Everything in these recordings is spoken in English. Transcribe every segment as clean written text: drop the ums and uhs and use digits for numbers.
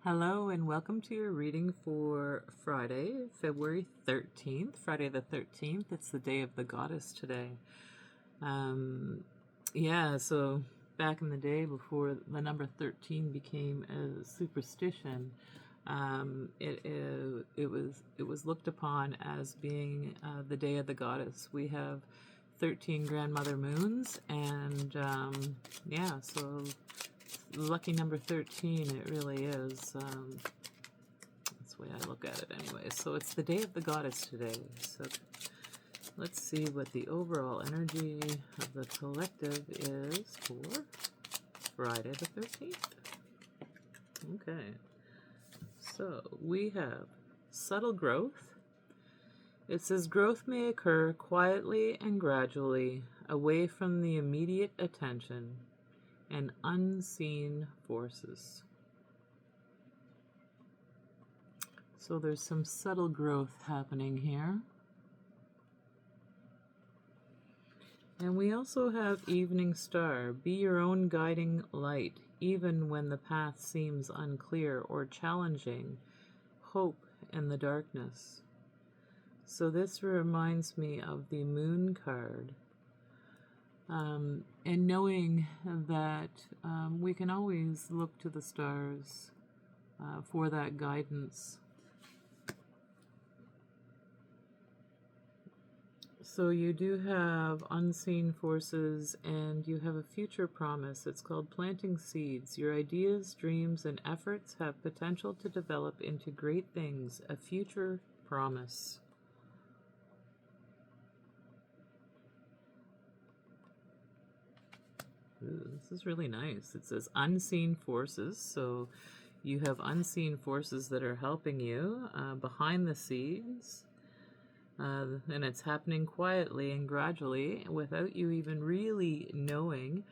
Hello and welcome to your reading for Friday, February 13th, Friday the 13th. It's the day of the goddess today. So back in the day before the number 13 became a superstition, it was looked upon as being the day of the goddess. We have 13 grandmother moons, and so lucky number 13 it really is. That's the way I look at it anyway. So it's the day of the goddess today. So let's see what the overall energy of the collective is for Friday the 13th. Okay, so we have subtle growth. It says growth may occur quietly and gradually, away from the immediate attention and unseen forces. So there's some subtle growth happening here. And we also have Evening Star. Be your own guiding light, even when the path seems unclear or challenging. Hope in the darkness. So this reminds me of the Moon card. And knowing that we can always look to the stars for that guidance. So you do have unseen forces and you have a future promise. It's called planting seeds. Your ideas, dreams, and efforts have potential to develop into great things, a future promise. Ooh, this is really nice. It says unseen forces. So you have unseen forces that are helping you behind the scenes. And it's happening quietly and gradually without you even really knowing.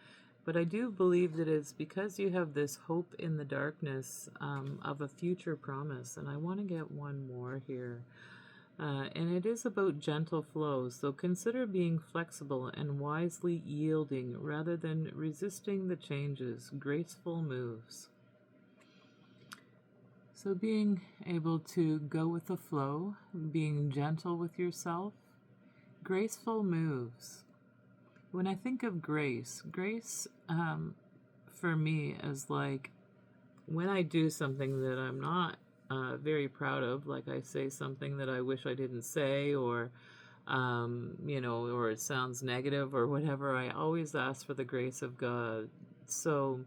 But I do believe that it's because you have this hope in the darkness of a future promise. And I want to get one more here. And it is about gentle flows. So consider being flexible and wisely yielding rather than resisting the changes. Graceful moves. So being able to go with the flow, being gentle with yourself, graceful moves. When I think of grace for me is like when I do something that I'm not very proud of, like I say something that I wish I didn't say, or or it sounds negative or whatever, I always ask for the grace of God. So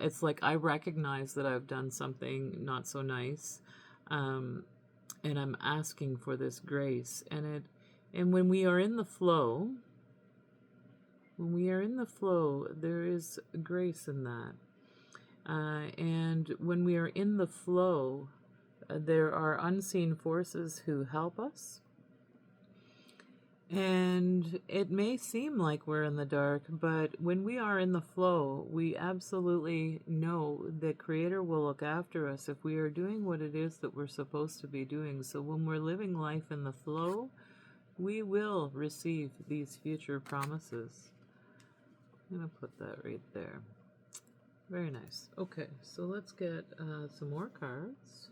it's like I recognize that I've done something not so nice, and I'm asking for this grace. And when we are in the flow, there is grace in that. And when we are in the flow, there are unseen forces who help us. And it may seem like we're in the dark, but when we are in the flow, we absolutely know that Creator will look after us if we are doing what it is that we're supposed to be doing. So when we're living life in the flow, we will receive these future promises. I'm going to put that right there. Very nice. Okay, so let's get some more cards.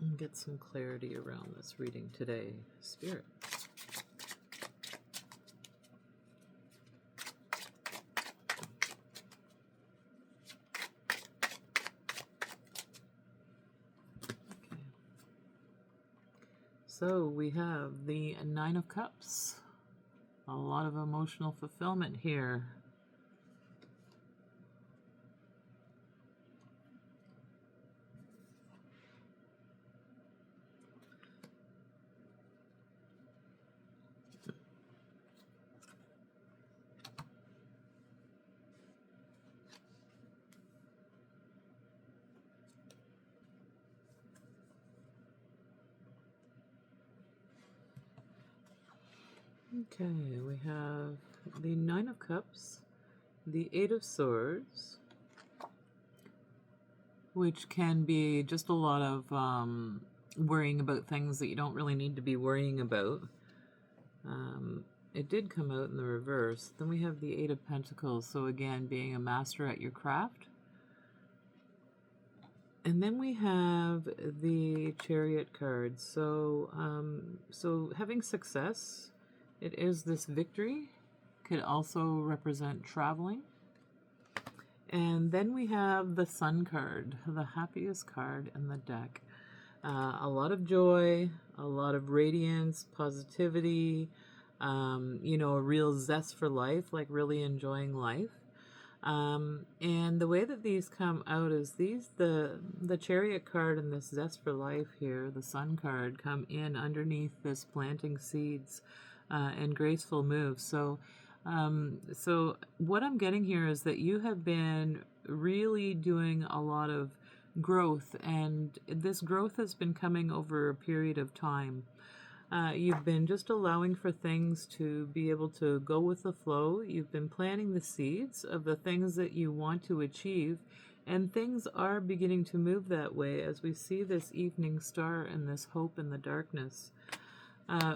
And get some clarity around this reading today. Spirit. Okay. So we have the Nine of Cups. A lot of emotional fulfillment here. Okay, we have the Nine of Cups, the Eight of Swords, which can be just a lot of worrying about things that you don't really need to be worrying about. it did come out in the reverse. Then we have the Eight of Pentacles, so again, being a master at your craft. And then we have the Chariot card. So, so having success, it is this victory. Could also represent traveling. And then we have the Sun card, the happiest card in the deck. A lot of joy, a lot of radiance, positivity, you know, a real zest for life, like really enjoying life. And the way that these come out is the Chariot card and this zest for life here, the Sun card, come in underneath this planting seeds and graceful moves. So so what I'm getting here is that you have been really doing a lot of growth, and this growth has been coming over a period of time. You've been just allowing for things to be able to go with the flow. You've been planting the seeds of the things that you want to achieve, and things are beginning to move that way as we see this evening star and this hope in the darkness.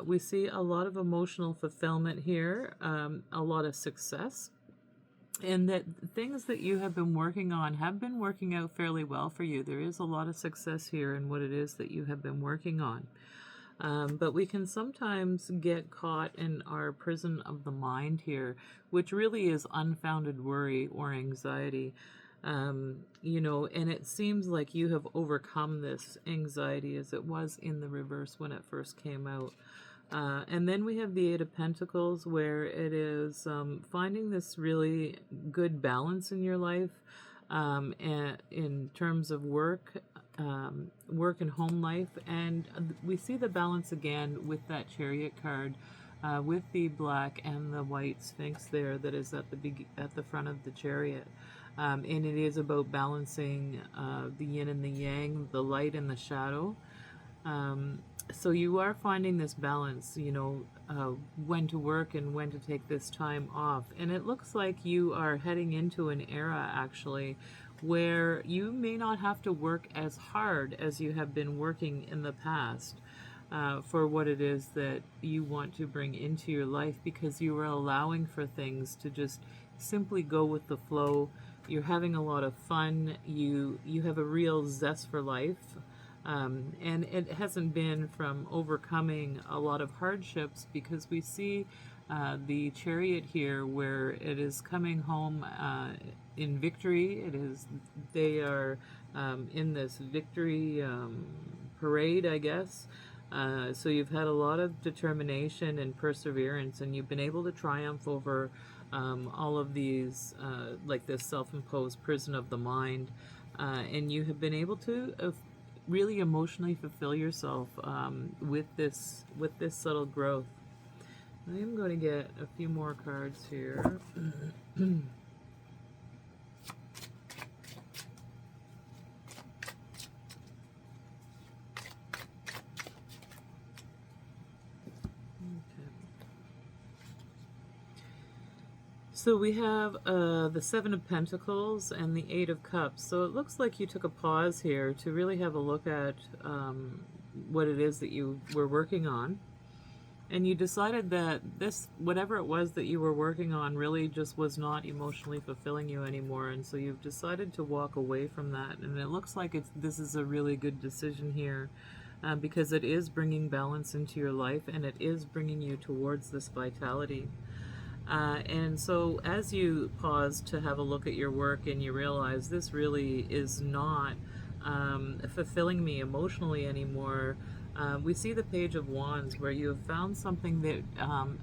We see a lot of emotional fulfillment here, a lot of success, and that things that you have been working on have been working out fairly well for you. There is a lot of success here in what it is that you have been working on. But we can sometimes get caught in our prison of the mind here, which really is unfounded worry or anxiety. You know, and it seems like you have overcome this anxiety as it was in the reverse when it first came out. And then we have the Eight of Pentacles, where it is finding this really good balance in your life, and in terms of work, work and home life. And we see the balance again with that Chariot card, with the black and the white Sphinx there that is at the front of the Chariot. And it is about balancing the yin and the yang, the light and the shadow. So you are finding this balance, you know, when to work and when to take this time off. And it looks like you are heading into an era, actually, where you may not have to work as hard as you have been working in the past. For what it is that you want to bring into your life, because you are allowing for things to just simply go with the flow. You're having a lot of fun. You have a real zest for life, and it hasn't been from overcoming a lot of hardships, because we see the Chariot here where it is coming home in victory. They are in this victory parade, I guess. So you've had a lot of determination and perseverance, and you've been able to triumph over all of these, like this self-imposed prison of the mind, and you have been able to really emotionally fulfill yourself with this subtle growth. I am going to get a few more cards here. So we have the Seven of Pentacles and the Eight of Cups. So it looks like you took a pause here to really have a look at what it is that you were working on. And you decided that this, whatever it was that you were working on, really just was not emotionally fulfilling you anymore. And so you've decided to walk away from that. And it looks like this is a really good decision here, because it is bringing balance into your life, and it is bringing you towards this vitality. And so as you pause to have a look at your work and you realize this really is not fulfilling me emotionally anymore, we see the Page of Wands, where you have found something that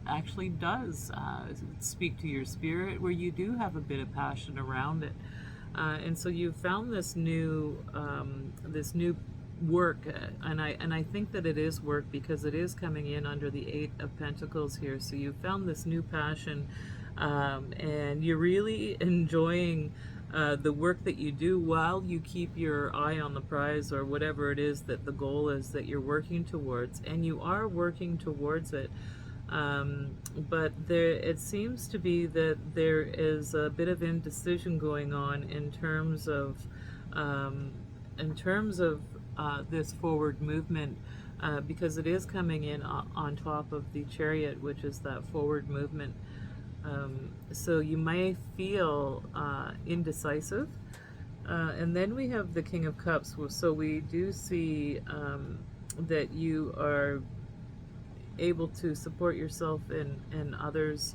actually does speak to your spirit, where you do have a bit of passion around it. And so you've found this new work, and I think that it is work, because it is coming in under the Eight of Pentacles here. So you found this new passion, and you're really enjoying the work that you do, while you keep your eye on the prize, or whatever it is that the goal is that you're working towards, and you are working towards it. But it seems to be that there is a bit of indecision going on in terms of this forward movement, because it is coming in on top of the Chariot, which is that forward movement. So you may feel indecisive. And then we have the King of Cups. So we do see that you are able to support yourself and others.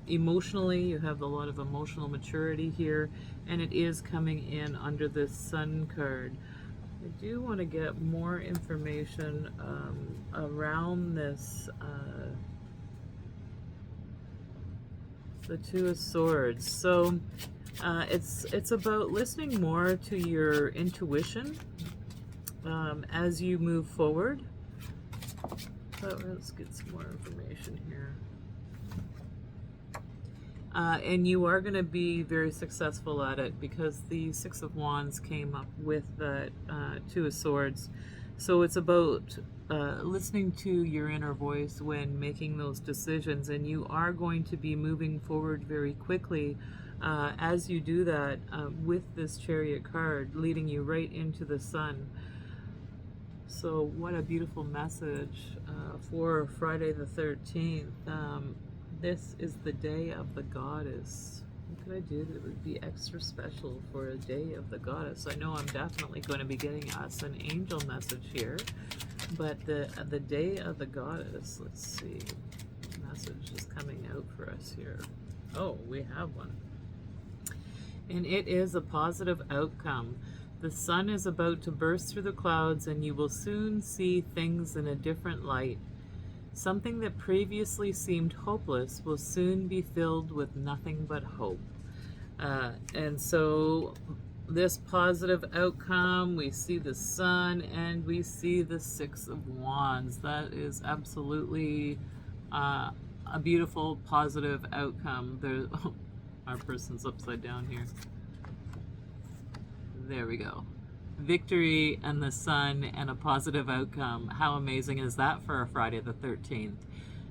Emotionally, you have a lot of emotional maturity here, and it is coming in under this Sun card. I do want to get more information around this, the Two of Swords. So it's about listening more to your intuition as you move forward. But let's get some more information here. And you are going to be very successful at it, because the Six of Wands came up with that Two of Swords. So it's about listening to your inner voice when making those decisions, and you are going to be moving forward very quickly as you do that with this Chariot card leading you right into the Sun. So what a beautiful message for Friday the 13th. This is the day of the goddess. What could I do that would be extra special for a day of the goddess? I know I'm definitely going to be getting us an angel message here, but the day of the goddess, let's see, what message is coming out for us here. Oh, we have one. And it is a positive outcome. The sun is about to burst through the clouds, and you will soon see things in a different light. Something that previously seemed hopeless will soon be filled with nothing but hope. And so this positive outcome, we see the sun and we see the Six of Wands. That is absolutely a beautiful positive outcome. There, our person's upside down here. There we go. Victory and the sun and a positive outcome. How amazing is that for a Friday the 13th?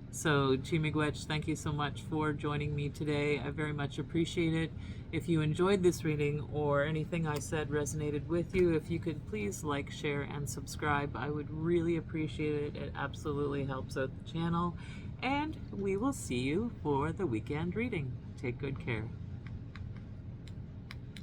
So, Chi-Miigwech, thank you so much for joining me today. I very much appreciate it. If you enjoyed this reading or anything I said resonated with you, if you could please like, share, and subscribe, I would really appreciate it. It absolutely helps out the channel. And we will see you for the weekend reading. Take good care.